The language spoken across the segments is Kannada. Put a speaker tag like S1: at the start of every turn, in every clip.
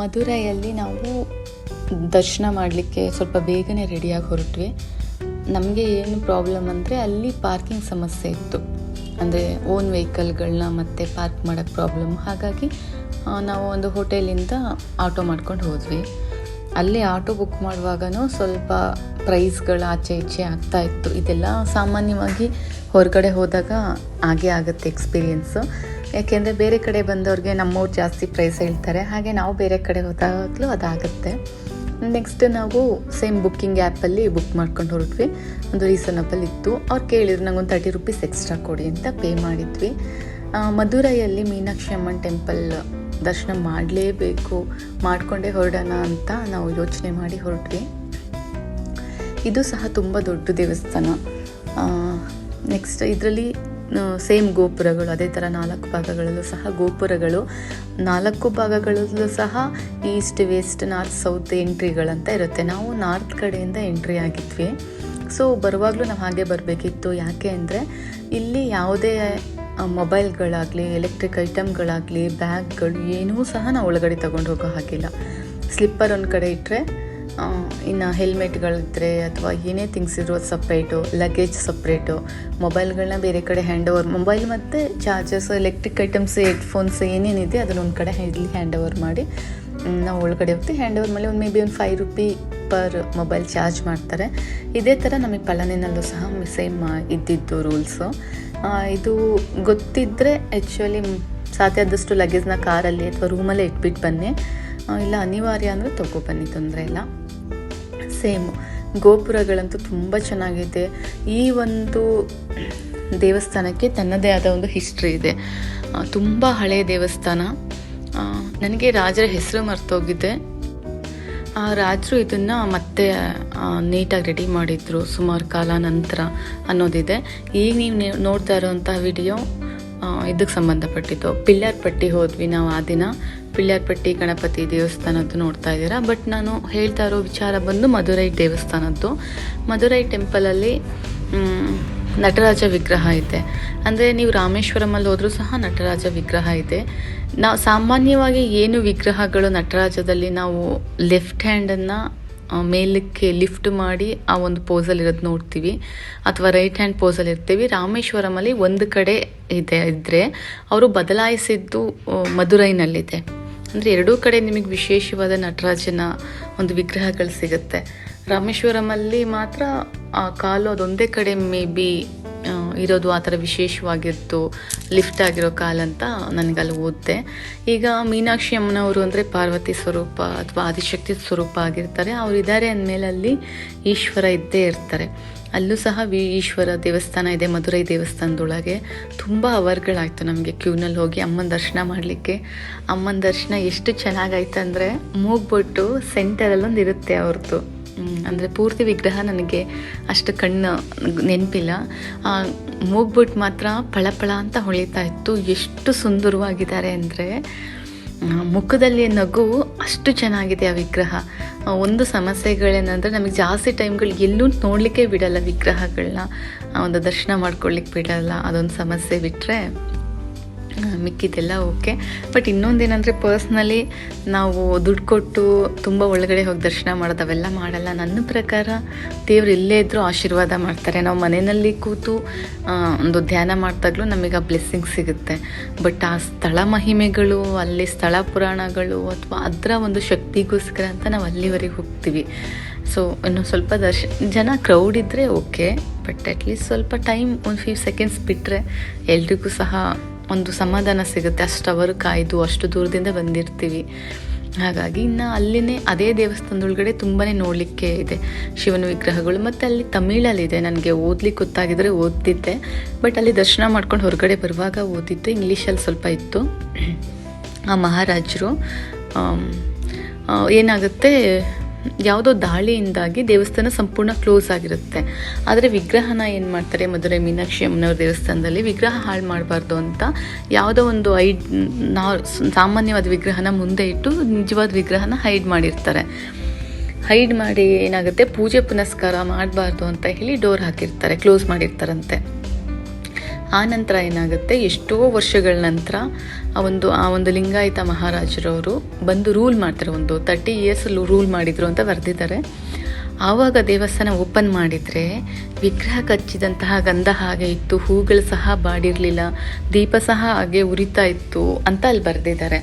S1: ಮಧುರೈಯಲ್ಲಿ ನಾವು ದರ್ಶನ ಮಾಡಲಿಕ್ಕೆ ಸ್ವಲ್ಪ ಬೇಗನೆ ರೆಡಿಯಾಗಿ ಹೊರಟ್ವಿ. ನಮಗೆ ಏನು ಪ್ರಾಬ್ಲಮ್ ಅಂದರೆ ಅಲ್ಲಿ ಪಾರ್ಕಿಂಗ್ ಸಮಸ್ಯೆ ಇತ್ತು. ಅಂದರೆ ಓನ್ ವೆಹಿಕಲ್ಗಳನ್ನ ಮತ್ತು ಪಾರ್ಕ್ ಮಾಡೋಕ್ಕೆ ಪ್ರಾಬ್ಲಮ್. ಹಾಗಾಗಿ ನಾವು ಒಂದು ಹೋಟೆಲಿಂದ ಆಟೋ ಮಾಡ್ಕೊಂಡು ಹೋದ್ವಿ. ಅಲ್ಲಿ ಆಟೋ ಬುಕ್ ಮಾಡುವಾಗನೂ ಸ್ವಲ್ಪ ಪ್ರೈಸ್ಗಳು ಆಚೆ ಈಚೆ ಆಗ್ತಾಯಿತ್ತು. ಇದೆಲ್ಲ ಸಾಮಾನ್ಯವಾಗಿ ಹೊರಗಡೆ ಹೋದಾಗ ಹಾಗೇ ಆಗುತ್ತೆ ಎಕ್ಸ್ಪೀರಿಯೆನ್ಸು. ಯಾಕೆಂದರೆ ಬೇರೆ ಕಡೆ ಬಂದವ್ರಿಗೆ ನಮ್ಮವ್ರು ಜಾಸ್ತಿ ಪ್ರೈಸ್ ಹೇಳ್ತಾರೆ, ಹಾಗೆ ನಾವು ಬೇರೆ ಕಡೆ ಹೋದಾಗಲೂ ಅದಾಗುತ್ತೆ. ನೆಕ್ಸ್ಟ್ ನಾವು ಸೇಮ್ ಬುಕ್ಕಿಂಗ್ ಆ್ಯಪಲ್ಲಿ ಬುಕ್ ಮಾಡ್ಕೊಂಡು ಹೊರಟ್ವಿ. ಒಂದು ರೀಸನಬಲ್ ಇತ್ತು. ಅವ್ರು ಕೇಳಿದ್ರು ನಂಗೊಂದು 30 ರೂಪೀಸ್ ಎಕ್ಸ್ಟ್ರಾ ಕೊಡಿ ಅಂತ ಪೇ ಮಾಡಿದ್ವಿ. ಮಧುರೈಯಲ್ಲಿ ಮೀನಾಕ್ಷಿ ಅಮ್ಮನ ಟೆಂಪಲ್ ದರ್ಶನ ಮಾಡಲೇಬೇಕು, ಮಾಡಿಕೊಂಡೇ ಹೊರಡೋಣ ಅಂತ ನಾವು ಯೋಚನೆ ಮಾಡಿ ಹೊರಟ್ವಿ. ಇದು ಸಹ ತುಂಬ ದೊಡ್ಡ ದೇವಸ್ಥಾನ. ನೆಕ್ಸ್ಟ್ ಇದರಲ್ಲಿ ಸೇಮ್ ಗೋಪುರಗಳು, ಅದೇ ಥರ 4 ಭಾಗಗಳಲ್ಲೂ ಸಹ ಗೋಪುರಗಳು, 4 ಭಾಗಗಳಲ್ಲೂ ಸಹ ಈಸ್ಟ್, ವೆಸ್ಟ್, ನಾರ್ತ್, ಸೌತ್ ಎಂಟ್ರಿಗಳಂತ ಇರುತ್ತೆ. ನಾವು ನಾರ್ತ್ ಕಡೆಯಿಂದ ಎಂಟ್ರಿ ಆಗಿದ್ವಿ. ಸೊ ಬರುವಾಗಲೂ ನಾವು ಹಾಗೆ ಬರಬೇಕಿತ್ತು. ಯಾಕೆ ಅಂದರೆ ಇಲ್ಲಿ ಯಾವುದೇ ಮೊಬೈಲ್ಗಳಾಗಲಿ, ಎಲೆಕ್ಟ್ರಿಕ್ ಐಟಮ್ಗಳಾಗಲಿ, ಬ್ಯಾಗ್ಗಳು ಏನೂ ಸಹ ನಾವು ಒಳಗಡೆ ತೊಗೊಂಡು ಹೋಗೋ ಹಾಗಿಲ್ಲ. ಸ್ಲಿಪ್ಪರ್ ಒಂದು ಕಡೆ ಇಟ್ಟರೆ, ಇನ್ನು ಹೆಲ್ಮೆಟ್ಗಳಿದ್ರೆ ಅಥವಾ ಏನೇ ಥಿಂಗ್ಸ್ ಇರೋ ಸಪ್ರೇಟು, ಲಗೇಜ್ ಸಪ್ರೇಟು, ಮೊಬೈಲ್ಗಳನ್ನ ಬೇರೆ ಕಡೆ ಹ್ಯಾಂಡ್ ಓವರ್, ಮೊಬೈಲ್ ಮತ್ತು ಚಾರ್ಜರ್ಸ್, ಎಲೆಕ್ಟ್ರಿಕ್ ಐಟಮ್ಸ್, ಹೆಡ್ಫೋನ್ಸ್ ಏನೇನಿದೆ ಅದನ್ನ ಒಂದು ಕಡೆ ಇಲ್ಲಿ ಹ್ಯಾಂಡ್ ಓವರ್ ಮಾಡಿ ನಾವು ಒಳಗಡೆ ಹೋಗ್ತೀವಿ. ಹ್ಯಾಂಡ್ ಓವರ್ ಮೇಲೆ ಒಂದು ಮೇಬಿ ಒಂದು 5 ರೂಪಿ ಪರ್ ಮೊಬೈಲ್ ಚಾರ್ಜ್ ಮಾಡ್ತಾರೆ. ಇದೇ ಥರ ನಮಗೆ ಪಳನಿನಲ್ಲೂ ಸಹ ಸೇಮ್ ಇದ್ದಿದ್ದು ರೂಲ್ಸು. ಇದು ಗೊತ್ತಿದ್ದರೆ ಆ್ಯಕ್ಚುಲಿ ಸಾಧ್ಯ ಆದಷ್ಟು ಲಗೇಜ್ನ ಕಾರಲ್ಲಿ ಅಥವಾ ರೂಮಲ್ಲೇ ಇಟ್ಬಿಟ್ಟು ಬನ್ನಿ, ಇಲ್ಲ ಅನಿವಾರ್ಯ ಅಂದರೆ ತೊಗೊಬನ್ನಿ, ತೊಂದರೆ ಇಲ್ಲ. ಸೇಮು ಗೋಪುರಗಳಂತೂ ತುಂಬ ಚೆನ್ನಾಗಿದೆ. ಈ ಒಂದು ದೇವಸ್ಥಾನಕ್ಕೆ ತನ್ನದೇ ಆದ ಒಂದು ಹಿಸ್ಟ್ರಿ ಇದೆ. ತುಂಬ ಹಳೆಯ ದೇವಸ್ಥಾನ. ನನಗೆ ರಾಜರ ಹೆಸರು ಮರ್ತೋಗಿದೆ. ಆ ರಾಜರು ಇದನ್ನು ಮತ್ತೆ ನೀಟಾಗಿ ರೆಡಿ ಮಾಡಿದ್ರು ಸುಮಾರು ಕಾಲ ನಂತರ ಅನ್ನೋದಿದೆ. ಈಗ ನೀವು ನೋಡ್ತಾ ಇರೋವಂಥ ವಿಡಿಯೋ ಇದಕ್ಕೆ ಸಂಬಂಧಪಟ್ಟಿದ್ದು. ಪಿಳ್ಯಾರ್ಪಟ್ಟಿ ಹೋದ್ವಿ ನಾವು ಆ ದಿನ. ಪಿಳ್ಯಾರ್ಪಟ್ಟಿ ಗಣಪತಿ ದೇವಸ್ಥಾನದ್ದು ನೋಡ್ತಾ ಇದ್ದೀರಾ. ಬಟ್ ನಾನು ಹೇಳ್ತಾ ಇರೋ ವಿಚಾರ ಬಂದು ಮಧುರೈ ದೇವಸ್ಥಾನದ್ದು. ಮಧುರೈ ಟೆಂಪಲಲ್ಲಿ ನಟರಾಜ ವಿಗ್ರಹ ಇದೆ. ಅಂದರೆ ನೀವು ರಾಮೇಶ್ವರಮಲ್ಲಿ ಹೋದರೂ ಸಹ ನಟರಾಜ ವಿಗ್ರಹ ಇದೆ. ನಾವು ಸಾಮಾನ್ಯವಾಗಿ ಏನು ವಿಗ್ರಹಗಳು ನಟರಾಜದಲ್ಲಿ ನಾವು ಲೆಫ್ಟ್ ಹ್ಯಾಂಡನ್ನು ಮೇಲಕ್ಕೆ ಲಿಫ್ಟ್ ಮಾಡಿ ಆ ಒಂದು ಪೋಸಲ್ಲಿ ಇರೋದು ನೋಡ್ತೀವಿ, ಅಥವಾ ರೈಟ್ ಹ್ಯಾಂಡ್ ಪೋಸಲ್ಲಿ ಇರ್ತೀವಿ. ರಾಮೇಶ್ವರಮಲ್ಲಿ ಒಂದು ಕಡೆ ಇದ್ದರೆ ಅವರು ಬದಲಾಯಿಸಿದ್ದು ಮಧುರೈನಲ್ಲಿದೆ. ಅಂದರೆ ಎರಡೂ ಕಡೆ ನಿಮಗೆ ವಿಶೇಷವಾದ ನಟರಾಜನ ಒಂದು ವಿಗ್ರಹಗಳು ಸಿಗುತ್ತೆ. ರಾಮೇಶ್ವರಮಲ್ಲಿ ಮಾತ್ರ ಆ ಕಾಲು ಅದೊಂದೇ ಕಡೆ ಮೇ ಬಿ ಇರೋದು ಆ ಥರ ವಿಶೇಷವಾಗಿತ್ತು, ಲಿಫ್ಟ್ ಆಗಿರೋ ಕಾಲಂತ ನನಗಲ್ಲಿ ಓದಿದೆ. ಈಗ ಮೀನಾಕ್ಷಿ ಅಮ್ಮನವರು ಅಂದರೆ ಪಾರ್ವತಿ ಸ್ವರೂಪ ಅಥವಾ ಆದಿಶಕ್ತಿ ಸ್ವರೂಪ ಆಗಿರ್ತಾರೆ. ಅವ್ರು ಇದ್ದಾರೆ ಅಂದಮೇಲೆ ಅಲ್ಲಿ ಈಶ್ವರ ಇದ್ದೇ ಇರ್ತಾರೆ. ಅಲ್ಲೂ ಸಹ ಈಶ್ವರ ದೇವಸ್ಥಾನ ಇದೆ ಮಧುರೈ ದೇವಸ್ಥಾನದೊಳಗೆ. ತುಂಬ ಅವರ್ಗಳಾಯಿತು ನಮಗೆ ಕ್ಯೂನಲ್ಲಿ ಹೋಗಿ ಅಮ್ಮನ ದರ್ಶನ ಮಾಡಲಿಕ್ಕೆ. ಅಮ್ಮನ ದರ್ಶನ ಎಷ್ಟು ಚೆನ್ನಾಗಾಯ್ತು ಅಂದರೆ, ಮೂಗ್ಬಿಟ್ಟು ಸೆಂಟರಲ್ಲೊಂದು ಇರುತ್ತೆ ಅವ್ರದ್ದು. ಅಂದರೆ ಪೂರ್ತಿ ವಿಗ್ರಹ ನನಗೆ ಅಷ್ಟು ಕಣ್ಣು ನೆನಪಿಲ್ಲ. ಮೂಗ್ಬಿಟ್ಟು ಮಾತ್ರ ಫಳಫಳ ಅಂತ ಹೊಳಿತಾ ಇತ್ತು. ಎಷ್ಟು ಸುಂದರವಾಗಿದ್ದಾರೆ ಅಂದರೆ, ಮುಖದಲ್ಲಿ ನಗು ಅಷ್ಟು ಚೆನ್ನಾಗಿದೆ ಆ ವಿಗ್ರಹ. ಒಂದು ಸಮಸ್ಯೆಗಳೇನೆಂದರೆ, ನಮಗೆ ಜಾಸ್ತಿ ಟೈಮ್ಗಳು ಎಲ್ಲೂ ನೋಡಲಿಕ್ಕೆ ಬಿಡಲ್ಲ ವಿಗ್ರಹಗಳನ್ನ, ಒಂದು ದರ್ಶನ ಮಾಡ್ಕೊಳ್ಳಿಕ್ಕೆ ಬಿಡಲ್ಲ. ಅದೊಂದು ಸಮಸ್ಯೆ ಬಿಟ್ಟರೆ ಮಿಕ್ಕಿದ್ದೆಲ್ಲ ಓಕೆ. ಬಟ್ ಇನ್ನೊಂದೇನೆಂದರೆ, ಪರ್ಸ್ನಲಿ ನಾವು ದುಡ್ಡು ಕೊಟ್ಟು ತುಂಬ ಒಳಗಡೆ ಹೋಗಿ ದರ್ಶನ ಮಾಡೋದು ಅವೆಲ್ಲ ಮಾಡಲ್ಲ. ನನ್ನ ಪ್ರಕಾರ ದೇವ್ರು ಎಲ್ಲೇ ಇದ್ದರೂ ಆಶೀರ್ವಾದ ಮಾಡ್ತಾರೆ. ನಾವು ಮನೆಯಲ್ಲಿ ಕೂತು ಒಂದು ಧ್ಯಾನ ಮಾಡಿದಾಗಲೂ ನಮಗೆ ಆ ಬ್ಲೆಸ್ಸಿಂಗ್ ಸಿಗುತ್ತೆ. ಬಟ್ ಆ ಸ್ಥಳ ಮಹಿಮೆಗಳು, ಅಲ್ಲಿ ಸ್ಥಳ ಪುರಾಣಗಳು ಅಥವಾ ಅದರ ಒಂದು ಶಕ್ತಿಗೋಸ್ಕರ ಅಂತ ನಾವು ಅಲ್ಲಿವರೆಗೆ ಹೋಗ್ತೀವಿ. ಸೊ ಇನ್ನು ಸ್ವಲ್ಪ ಜನ ಕ್ರೌಡ್ ಇದ್ದರೆ ಓಕೆ, ಬಟ್ ಅಟ್ಲೀಸ್ಟ್ ಸ್ವಲ್ಪ ಟೈಮ್ ಒಂದು 5 ಸೆಕೆಂಡ್ಸ್ ಬಿಟ್ಟರೆ ಎಲ್ರಿಗೂ ಸಹ ಒಂದು ಸಮಾಧಾನ ಸಿಗುತ್ತೆ. ಅಷ್ಟು ಅವರು ಕಾಯ್ದು ಅಷ್ಟು ದೂರದಿಂದ ಬಂದಿರ್ತೀವಿ. ಹಾಗಾಗಿ ಇನ್ನು ಅಲ್ಲಿನೇ ಅದೇ ದೇವಸ್ಥಾನದೊಳಗಡೆ ತುಂಬಾ ನೋಡಲಿಕ್ಕೆ ಇದೆ ಶಿವನ ವಿಗ್ರಹಗಳು. ಮತ್ತು ಅಲ್ಲಿ ತಮಿಳಲ್ಲಿದೆ. ನನಗೆ ಓದ್ಲಿಕ್ಕೆ ಗೊತ್ತಾಗಿದ್ದರೆ ಓದ್ತಿದ್ದೆ, ಬಟ್ ಅಲ್ಲಿ ದರ್ಶನ ಮಾಡ್ಕೊಂಡು ಹೊರಗಡೆ ಬರುವಾಗ ಓದಿದ್ದು. ಇಂಗ್ಲೀಷಲ್ಲಿ ಸ್ವಲ್ಪ ಇತ್ತು. ಆ ಮಹಾರಾಜರು ಏನಾಗುತ್ತೆ, ಯಾವುದೋ ದಾಳಿಯಿಂದಾಗಿ ದೇವಸ್ಥಾನ ಸಂಪೂರ್ಣ ಕ್ಲೋಸ್ ಆಗಿರುತ್ತೆ. ಆದರೆ ವಿಗ್ರಹನ ಏನು ಮಾಡ್ತಾರೆ, ಮಧುರೈ ಮೀನಾಕ್ಷಿ ಅಮ್ಮನವ್ರ ದೇವಸ್ಥಾನದಲ್ಲಿ ವಿಗ್ರಹ ಹಾಳು ಮಾಡಬಾರ್ದು ಅಂತ ಯಾವುದೋ ಒಂದು ಸಾಮಾನ್ಯವಾದ ವಿಗ್ರಹನ ಮುಂದೆ ಇಟ್ಟು ನಿಜವಾದ ವಿಗ್ರಹನ ಹೈಡ್ ಮಾಡಿರ್ತಾರೆ. ಹೈಡ್ ಮಾಡಿ ಏನಾಗುತ್ತೆ, ಪೂಜೆ ಪುನಸ್ಕಾರ ಮಾಡಬಾರ್ದು ಅಂತ ಹೇಳಿ ಡೋರ್ ಹಾಕಿರ್ತಾರೆ, ಕ್ಲೋಸ್ ಮಾಡಿರ್ತಾರಂತೆ. ಆ ನಂತರ ಏನಾಗುತ್ತೆ, ಎಷ್ಟೋ ವರ್ಷಗಳ ನಂತರ ಆ ಒಂದು ಲಿಂಗಾಯತ ಮಹಾರಾಜರವರು ಬಂದು ರೂಲ್ ಮಾಡ್ತಾರೆ. ಒಂದು 30 years ರೂಲ್ ಮಾಡಿದರು ಅಂತ ಬರೆದಿದ್ದಾರೆ. ಆವಾಗ ದೇವಸ್ಥಾನ ಓಪನ್ ಮಾಡಿದರೆ ವಿಗ್ರಹ ಕಚ್ಚಿದಂತಹ ಗಂಧ ಹಾಗೆ ಇತ್ತು, ಹೂಗಳು ಸಹ ಬಾಡಿರಲಿಲ್ಲ, ದೀಪ ಸಹ ಹಾಗೆ ಉರಿತಾ ಇತ್ತು ಅಂತ ಅಲ್ಲಿ ಬರೆದಿದ್ದಾರೆ.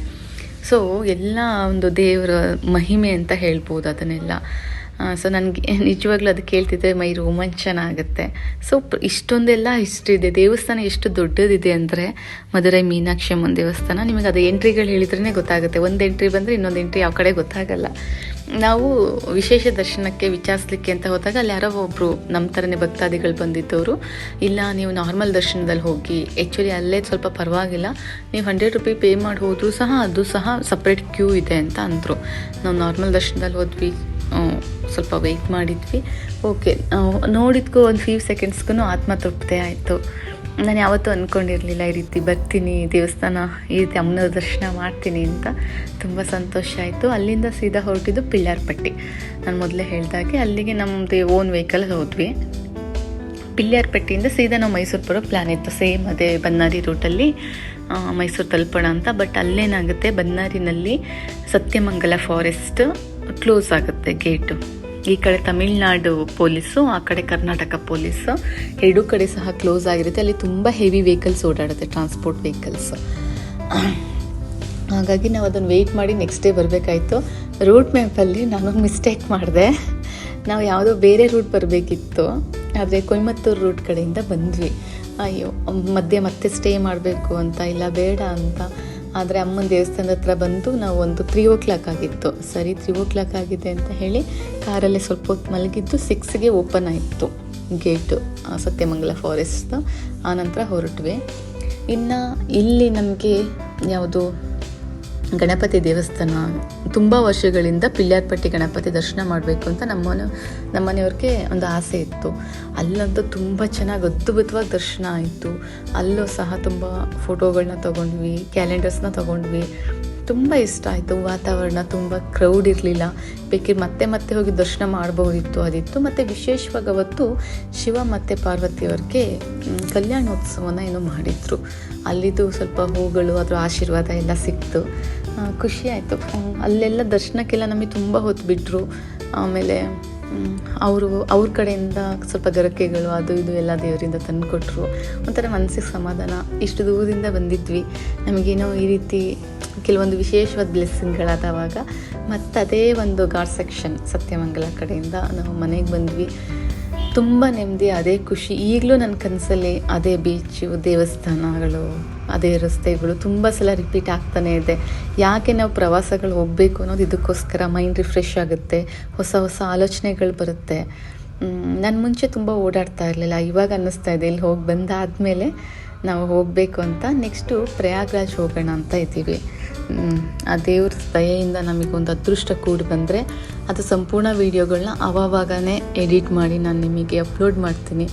S1: ಸೊ ಎಲ್ಲ ಒಂದು ದೇವರ ಮಹಿಮೆ ಅಂತ ಹೇಳ್ಬೋದು ಅದನ್ನೆಲ್ಲ. ಸೊ ನನಗೆ ನಿಜವಾಗ್ಲೂ ಅದು ಕೇಳ್ತಿದ್ದೆ ಮೈ ರೋಮಾಂಚನ ಆಗುತ್ತೆ. ಸೊ ಇಷ್ಟೊಂದೆಲ್ಲ ಹಿಸ್ಟ್ರಿ ಇದೆ. ದೇವಸ್ಥಾನ ಎಷ್ಟು ದೊಡ್ಡದಿದೆ ಅಂದರೆ ಮಧುರೈ ಮೀನಾಕ್ಷಿ ಅಮ್ಮನ ದೇವಸ್ಥಾನ. ನಿಮಗೆ ಅದು ಎಂಟ್ರಿಗಳು ಹೇಳಿದ್ರೇ ಗೊತ್ತಾಗುತ್ತೆ. ಒಂದು ಎಂಟ್ರಿ ಬಂದರೆ ಇನ್ನೊಂದು ಎಂಟ್ರಿ ಯಾವ ಕಡೆ ಗೊತ್ತಾಗಲ್ಲ. ನಾವು ವಿಶೇಷ ದರ್ಶನಕ್ಕೆ ವಿಚಾರಿಸ್ಲಿಕ್ಕೆ ಅಂತ ಹೋದಾಗ ಅಲ್ಲಿ ಯಾರೋ ಒಬ್ಬರು ನಮ್ಮ ಥರನೇ ಭಕ್ತಾದಿಗಳು ಬಂದಿದ್ದವರು, ಇಲ್ಲ ನೀವು ನಾರ್ಮಲ್ ದರ್ಶನದಲ್ಲಿ ಹೋಗಿ, ಆ್ಯಕ್ಚುಲಿ ಅಲ್ಲೇ ಸ್ವಲ್ಪ ಪರವಾಗಿಲ್ಲ, ನೀವು 100 ರೂಪಾಯಿ ಪೇ ಮಾಡಿ ಹೋದರೂ ಸಹ ಅದು ಸಹ ಸಪ್ರೇಟ್ ಕ್ಯೂ ಇದೆ ಅಂತ ಅಂದರು. ನಾವು ನಾರ್ಮಲ್ ದರ್ಶನದಲ್ಲಿ ಹೋದ್ವಿ, ಸ್ವಲ್ಪ ವೆಯ್ಟ್ ಮಾಡಿದ್ವಿ. ಓಕೆ, ನೋಡಿದ್ಕೂ ಒಂದು ಫ್ಯೂ ಸೆಕೆಂಡ್ಸ್ಗೂ ಆತ್ಮ ತೃಪ್ತಿ ಆಯಿತು. ನಾನು ಯಾವತ್ತೂ ಅಂದ್ಕೊಂಡಿರಲಿಲ್ಲ ಈ ರೀತಿ ಬರ್ತೀನಿ, ದೇವಸ್ಥಾನ ಈ ರೀತಿ ಅಮ್ಮನ ದರ್ಶನ ಮಾಡ್ತೀನಿ ಅಂತ. ತುಂಬ ಸಂತೋಷ ಆಯಿತು. ಅಲ್ಲಿಂದ ಸೀದಾ ಹೊರಟಿದ್ದು ಪಿಳ್ಯಾರ್ಪಟ್ಟಿ. ನಾನು ಮೊದಲೇ ಹೇಳಿದಾಗೆ ಅಲ್ಲಿಗೆ ನಮ್ಮದು ಓನ್ ವೆಹಿಕಲ್ ಹೋದ್ವಿ. ಪಿಳ್ಯಾರ್ಪಟ್ಟಿಯಿಂದ ಸೀದಾ ನಾವು ಮೈಸೂರು ಬರೋ ಪ್ಲ್ಯಾನ್ ಇತ್ತು. ಸೇಮ್ ಅದೇ ಬನ್ನಾರಿ ರೂಟಲ್ಲಿ ಮೈಸೂರು ತಲುಪೋಣ ಅಂತ. ಬಟ್ ಅಲ್ಲೇನಾಗುತ್ತೆ, ಬನ್ನಾರಿನಲ್ಲಿ ಸತ್ಯಮಂಗಲ ಫಾರೆಸ್ಟ್ ಕ್ಲೋಸ್ ಆಗುತ್ತೆ ಗೇಟು. ಈ ಕಡೆ ತಮಿಳ್ನಾಡು ಪೊಲೀಸು, ಆ ಕಡೆ ಕರ್ನಾಟಕ ಪೊಲೀಸು, ಎರಡೂ ಕಡೆ ಸಹ ಕ್ಲೋಸ್ ಆಗಿರುತ್ತೆ. ಅಲ್ಲಿ ತುಂಬ ಹೆವಿ ವೆಹಿಕಲ್ಸ್ ಓಡಾಡುತ್ತೆ, ಟ್ರಾನ್ಸ್ಪೋರ್ಟ್ ವೆಹಿಕಲ್ಸ್. ಹಾಗಾಗಿ ನಾವು ಅದನ್ನು ವೆಯ್ಟ್ ಮಾಡಿ ನೆಕ್ಸ್ಟ್ ಡೇ ಬರಬೇಕಾಯ್ತು. ರೂಟ್ ಮ್ಯಾಪಲ್ಲಿ ನಾನೊಂದು ಮಿಸ್ಟೇಕ್ ಮಾಡಿದೆ. ನಾವು ಯಾವುದೋ ಬೇರೆ ರೂಟ್ ಬರಬೇಕಿತ್ತು, ಆದರೆ ಕೊಯಮತ್ತೂರು ರೂಟ್ ಕಡೆಯಿಂದ ಬಂದ್ವಿ. ಅಯ್ಯೋ, ಮತ್ತೆ ಸ್ಟೇ ಮಾಡಬೇಕು ಅಂತ, ಇಲ್ಲ ಬೇಡ ಅಂತ. ಆದರೆ ಅಮ್ಮನ ದೇವಸ್ಥಾನದ ಹತ್ರ ಬಂದು ನಾವು ಒಂದು 3 o'clock ಆಗಿತ್ತು. ಸರಿ 3 o'clock ಆಗಿದೆ ಅಂತ ಹೇಳಿ ಕಾರಲ್ಲೇ ಸ್ವಲ್ಪ ಹೊತ್ತು ಮಲಗಿದ್ದು 6ಗೆ ಓಪನ್ ಆಯಿತು ಗೇಟು ಸತ್ಯಮಂಗಲ ಫಾರೆಸ್ಟ್. ಆನಂತರ ಹೊರಟ್ವಿ. ಇನ್ನು ಇಲ್ಲಿ ನಮಗೆ ಯಾವುದು ಗಣಪತಿ ದೇವಸ್ಥಾನ, ತುಂಬ ವರ್ಷಗಳಿಂದ ಪಿಳ್ಯಾರ್ಪಟ್ಟಿ ಗಣಪತಿ ದರ್ಶನ ಮಾಡಬೇಕು ಅಂತ ನಮ್ಮನೆಯವ್ರಿಗೆ ಒಂದು ಆಸೆ ಇತ್ತು. ಅಲ್ಲಂತೂ ತುಂಬ ಚೆನ್ನಾಗಿ ಅದ್ಭುತವಾಗಿ ದರ್ಶನ ಆಯಿತು. ಅಲ್ಲೂ ಸಹ ತುಂಬ ಫೋಟೋಗಳನ್ನ ತೊಗೊಂಡ್ವಿ, ಕ್ಯಾಲೆಂಡರ್ಸ್ನ ತೊಗೊಂಡ್ವಿ. ತುಂಬ ಇಷ್ಟ ಆಯಿತು. ವಾತಾವರಣ ತುಂಬ ಕ್ರೌಡ್ ಇರಲಿಲ್ಲ, ಬೇಕಿದ್ರೆ ಮತ್ತೆ ಹೋಗಿ ದರ್ಶನ ಮಾಡ್ಬೋದಿತ್ತು, ಅದಿತ್ತು. ಮತ್ತು ವಿಶೇಷವಾಗಿ ಅವತ್ತು ಶಿವ ಮತ್ತು ಪಾರ್ವತಿಯವ್ರಿಗೆ ಕಲ್ಯಾಣೋತ್ಸವನ ಏನೋ ಮಾಡಿದರು. ಅಲ್ಲಿದ್ದು ಸ್ವಲ್ಪ ಹೂಗಳು, ಅದರ ಆಶೀರ್ವಾದ ಎಲ್ಲ ಸಿಕ್ತು. ಖುಷಿ ಆಯಿತು. ಅಲ್ಲೆಲ್ಲ ದರ್ಶನಕ್ಕೆಲ್ಲ ನಮಗೆ ತುಂಬ ಹೊತ್ತು ಬಿಟ್ಟರು. ಆಮೇಲೆ ಅವ್ರ ಕಡೆಯಿಂದ ಸ್ವಲ್ಪ ಗರಕೆಗಳು ಅದು ಇದು ಎಲ್ಲ ದೇವರಿಂದ ತಂದು ಕೊಟ್ಟರು. ಒಂಥರ ಮನಸ್ಸಿಗೆ ಸಮಾಧಾನ. ಇಷ್ಟು ದೂರದಿಂದ ಬಂದಿದ್ವಿ, ನಮಗೇನೋ ಈ ರೀತಿ ಕೆಲವೊಂದು ವಿಶೇಷವಾದ ಬ್ಲೆಸ್ಸಿಂಗ್ಗಳಾದವಾಗ ಮತ್ತು ಅದೇ ಒಂದು ಘಾಟ್ ಸೆಕ್ಷನ್ ಸತ್ಯಮಂಗಲ ಕಡೆಯಿಂದ ನಾವು ಮನೆಗೆ ಬಂದ್ವಿ. ತುಂಬ ನೆಮ್ಮದಿ, ಅದೇ ಖುಷಿ. ಈಗಲೂ ನನ್ನ ಕನಸಲ್ಲಿ ಅದೇ ಬೀಚು, ದೇವಸ್ಥಾನಗಳು, ಅದೇ ರಸ್ತೆಗಳು ತುಂಬ ಸಲ ರಿಪೀಟ್ ಆಗ್ತಾನೇ ಇದೆ. ಯಾಕೆ ನಾವು ಪ್ರವಾಸಗಳು ಹೋಗಬೇಕು ಅನ್ನೋದು ಇದಕ್ಕೋಸ್ಕರ. ಮೈಂಡ್ ರಿಫ್ರೆಶ್ ಆಗುತ್ತೆ, ಹೊಸ ಆಲೋಚನೆಗಳು ಬರುತ್ತೆ. ನಾನು ಮುಂಚೆ ತುಂಬ ಓಡಾಡ್ತಾ ಇರಲಿಲ್ಲ, ಇವಾಗ ಅನ್ನಿಸ್ತಾ ಇದೆ ಇಲ್ಲಿ ಹೋಗಿ ಬಂದಾದಮೇಲೆ ನಾವು ಹೋಗಬೇಕು ಅಂತ. ನೆಕ್ಸ್ಟು ಪ್ರಯಾಗ್ರಾಜ್ ಹೋಗೋಣ ಅಂತ ಇದ್ದೀವಿ. ಆ ದೇವ್ರ ದಯೆಯಿಂದ ನಮಗೊಂದು ಅದೃಷ್ಟ ಕೂಡಿ ಬಂದರೆ ಅದು ಸಂಪೂರ್ಣ ವೀಡಿಯೋಗಳನ್ನ ಆವಾಗನೇ ಎಡಿಟ್ ಮಾಡಿ ನಾನು ನಿಮಗೆ ಅಪ್ಲೋಡ್ ಮಾಡ್ತೀನಿ.